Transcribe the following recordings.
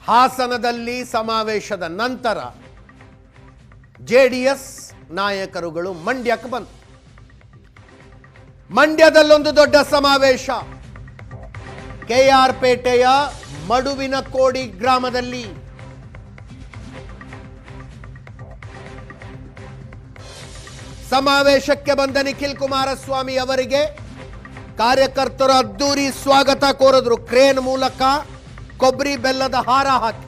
ಹಾಸನದಲ್ಲಿ ಸಮಾವೇಶದ ನಂತರ ಜೆಡಿಎಸ್ ನಾಯಕರುಗಳು ಮಂಡ್ಯಕ್ಕೆ ಬಂದರು. ಮಂಡ್ಯದಲ್ಲೊಂದು ದೊಡ್ಡ ಸಮಾವೇಶ. ಕೆಆರ್ ಪೇಟೆಯ ಮಡುವಿನ ಕೋಡಿ ಗ್ರಾಮದಲ್ಲಿ ಸಮಾವೇಶಕ್ಕೆ ಬಂದ ನಿಖಿಲ್ ಕುಮಾರಸ್ವಾಮಿ ಅವರಿಗೆ ಕಾರ್ಯಕರ್ತರು ಅದ್ದೂರಿ ಸ್ವಾಗತ ಕೋರಿದ್ರು. ಕ್ರೇನ್ ಮೂಲಕ ಕೊಬ್ಬರಿ ಬೆಲ್ಲದ ಹಾರ ಹಾಕಿ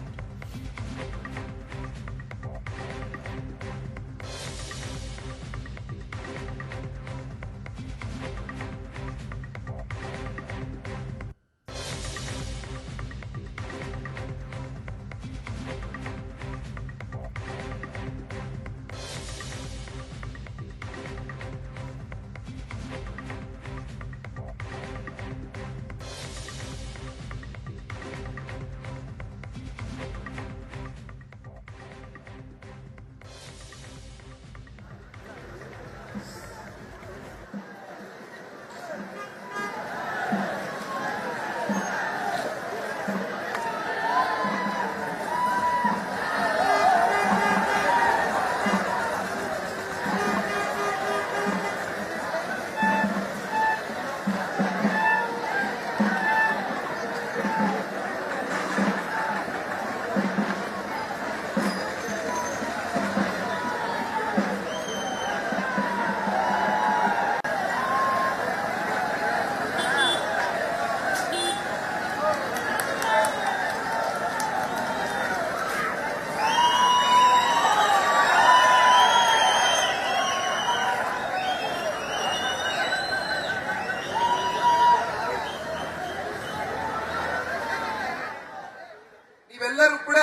ನೀವೆಲ್ಲರೂ ಕೂಡ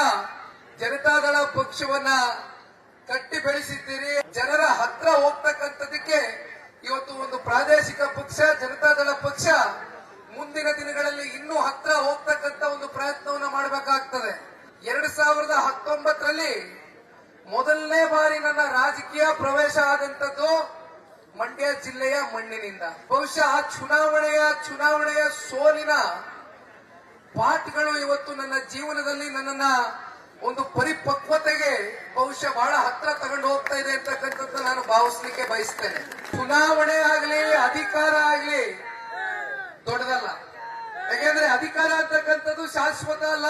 ಜನತಾದಳ ಪಕ್ಷವನ್ನ ಕಟ್ಟಿ ಬೆಳೆಸಿದ್ದೀರಿ. ಜನರ ಹತ್ರ ಹೋಗ್ತಕ್ಕಂಥದಕ್ಕೆ ಇವತ್ತು ಒಂದು ಪ್ರಾದೇಶಿಕ ಪಕ್ಷ ಜನತಾದಳ ಪಕ್ಷ ಮುಂದಿನ ದಿನಗಳಲ್ಲಿ ಇನ್ನೂ ಹತ್ರ ಹೋಗ್ತಕ್ಕಂಥ ಒಂದು ಪ್ರಯತ್ನವನ್ನ ಮಾಡಬೇಕಾಗ್ತದೆ. 2019ರಲ್ಲಿ ಮೊದಲನೇ ಬಾರಿ ನನ್ನ ರಾಜಕೀಯ ಪ್ರವೇಶ ಆದಂತದ್ದು ಮಂಡ್ಯ ಜಿಲ್ಲೆಯ ಮಣ್ಣಿನಿಂದ. ಬಹುಶಃ ಚುನಾವಣೆಯ ಸೋಲಿನ ಪಾಠಗಳು ಇವತ್ತು ನನ್ನ ಜೀವನದಲ್ಲಿ ನನ್ನನ್ನ ಒಂದು ಪರಿಪಕ್ವತೆಗೆ ಬಹುಶಃ ಬಹಳ ಹತ್ರ ತಗೊಂಡು ಹೋಗ್ತಾ ಇದೆ ಅಂತಕ್ಕಂಥದ್ದು ನಾನು ಭಾವಿಸ್ಲಿಕ್ಕೆ ಬಯಸ್ತೇನೆ. ಚುನಾವಣೆ ಆಗ್ಲಿ ಅಧಿಕಾರ ಆಗ್ಲಿ ದೊಡ್ಡದಲ್ಲ. ಯಾಕೆಂದ್ರೆ ಅಧಿಕಾರ ಅಂತಕ್ಕಂಥದ್ದು ಶಾಶ್ವತ ಅಲ್ಲ.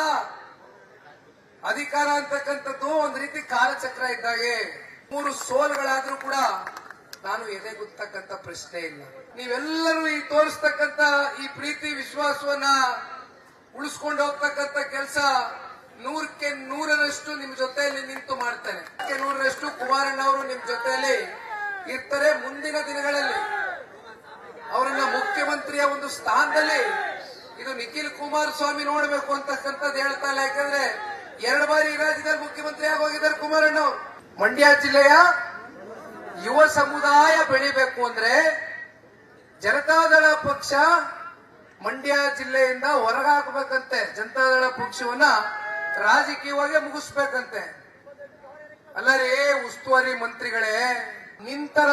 ಅಧಿಕಾರ ಅಂತಕ್ಕಂಥದ್ದು ಒಂದು ರೀತಿ ಕಾಲಚಕ್ರ ಇದ್ದಾಗೆ. 3 ಸೋಲುಗಳಾದ್ರೂ ಕೂಡ ನಾನು ಎದೆಗುತ್ತಕ್ಕಂಥ ಪ್ರಶ್ನೆ ಇಲ್ಲ. ನೀವೆಲ್ಲರೂ ಈ ತೋರಿಸ್ತಕ್ಕಂಥ ಈ ಪ್ರೀತಿ ವಿಶ್ವಾಸವನ್ನ ಉಳಿಸ್ಕೊಂಡು ಹೋಗ್ತಕ್ಕಂಥ ಕೆಲಸ 100ಕ್ಕೆ 100ರಷ್ಟು ನಿಮ್ ಜೊತೆಯಲ್ಲಿ ನಿಂತು ಮಾಡ್ತೇನೆ. 100ರಷ್ಟು ಕುಮಾರಣ್ಣ ಅವರು ನಿಮ್ ಜೊತೆಯಲ್ಲಿ ಇರ್ತಾರೆ. ಮುಂದಿನ ದಿನಗಳಲ್ಲಿ ಅವರನ್ನ ಮುಖ್ಯಮಂತ್ರಿಯ ಒಂದು ಸ್ಥಾನದಲ್ಲಿ ಇದು ನಿಖಿಲ್ ಕುಮಾರಸ್ವಾಮಿ ನೋಡಬೇಕು ಅಂತಕ್ಕಂಥದ್ದು ಹೇಳ್ತಾ ಇಲ್ಲ. ಯಾಕಂದ್ರೆ 2 ಬಾರಿ ಈ ರಾಜ್ಯದಲ್ಲಿ ಮುಖ್ಯಮಂತ್ರಿ ಆಗೋಗಿದ್ದಾರೆ ಕುಮಾರಣ್ಣ ಅವರು. ಮಂಡ್ಯ ಜಿಲ್ಲೆಯ ಯುವ ಸಮುದಾಯ ಬೆಳಿಬೇಕು ಅಂದ್ರೆ ಜನತಾದಳ ಪಕ್ಷ ಮಂಡ್ಯ ಜಿಲ್ಲೆಯಿಂದ ಹೊರಗಾಕಬೇಕಂತೆ. ಜನತಾದಳ ಪಕ್ಷವನ್ನ ರಾಜಕೀಯವಾಗಿ ಮುಗಿಸ್ಬೇಕಂತೆ. ಅಲ್ಲರೇ ಉಸ್ತುವಾರಿ ಮಂತ್ರಿಗಳೇ, ನಿಂತರ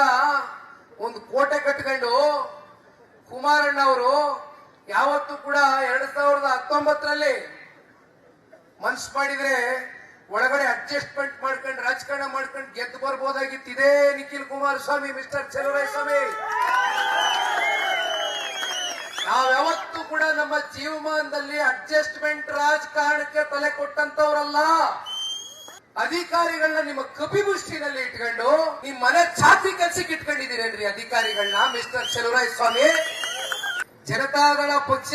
ಒಂದು ಕೋಟೆ ಕಟ್ಕೊಂಡು ಕುಮಾರಣ್ಣ ಅವರು ಯಾವತ್ತೂ ಕೂಡ 2019ರಲ್ಲಿ ಮನ್ಸು ಮಾಡಿದ್ರೆ ಒಳಗಡೆ ಅಡ್ಜಸ್ಟ್ಮೆಂಟ್ ಮಾಡ್ಕೊಂಡು ರಾಜಕಾರಣ ಮಾಡ್ಕೊಂಡು ಗೆದ್ದು ಬರ್ಬೋದಾಗಿತ್ತು. ಇದೇ ನಿಖಿಲ್ ಕುಮಾರಸ್ವಾಮಿ, ಮಿಸ್ಟರ್ ಚಲುವರಾಯಸ್ವಾಮಿ, ನಾವ್ಯಾವತ್ತೂ ಕೂಡ ನಮ್ಮ ಜೀವಮಾನದಲ್ಲಿ ಅಡ್ಜಸ್ಟ್ಮೆಂಟ್ ರಾಜಕಾರಣಕ್ಕೆ ತಲೆ ಕೊಟ್ಟಂತವ್ರಲ್ಲ. ಅಧಿಕಾರಿಗಳನ್ನ ನಿಮ್ಮ ಕಪಿಮುಷ್ಟಿನಲ್ಲಿ ಇಟ್ಕೊಂಡು ನಿಮ್ ಮನೆ ಛಾತಿ ಕೆಲ್ಸಕ್ಕೆ ಇಟ್ಕೊಂಡಿದ್ದೀರೇನ್ರಿ ಅಧಿಕಾರಿಗಳನ್ನ, ಮಿಸ್ಟರ್ ಚಲುವರಾಯಸ್ವಾಮಿ? ಜನತಾದಳ ಪಕ್ಷ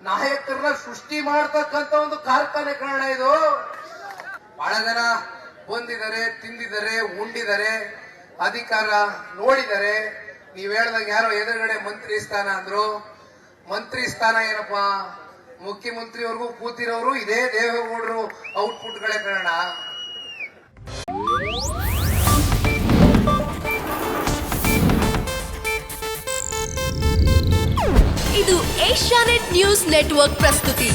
ನಾಯಕರನ್ನ ಸೃಷ್ಟಿ ಮಾಡತಕ್ಕಂತ ಒಂದು ಕಾರ್ಖಾನೆ ಕಾರಣ ಇದು. ಬಹಳ ಜನ ಬಂದಿದ್ದಾರೆ, ತಿಂದಿದ್ದಾರೆ, ಉಂಡಿದ್ದಾರೆ, ಅಧಿಕಾರ ನೋಡಿದ್ದಾರೆ. ನೀವ್ ಹೇಳ್ದಂಗೆ ಯಾರೋ ಎದುರುಗಡೆ ಮಂತ್ರಿ ಸ್ಥಾನ ಅಂದ್ರು. ಮಂತ್ರಿ ಸ್ಥಾನ ಏನಪ್ಪಾ, ಮುಖ್ಯಮಂತ್ರಿವರೆಗೂ ಕೂತಿರೋರು ಇದೇ ದೇವೇಗೌಡರು ಔಟ್ಪುಟ್ಗಳೇ ಕಾರಣ. ಇದು ಏಷ್ಯಾನೆಟ್ ನ್ಯೂಸ್ ನೆಟ್ವರ್ಕ್ ಪ್ರಸ್ತುತಿ.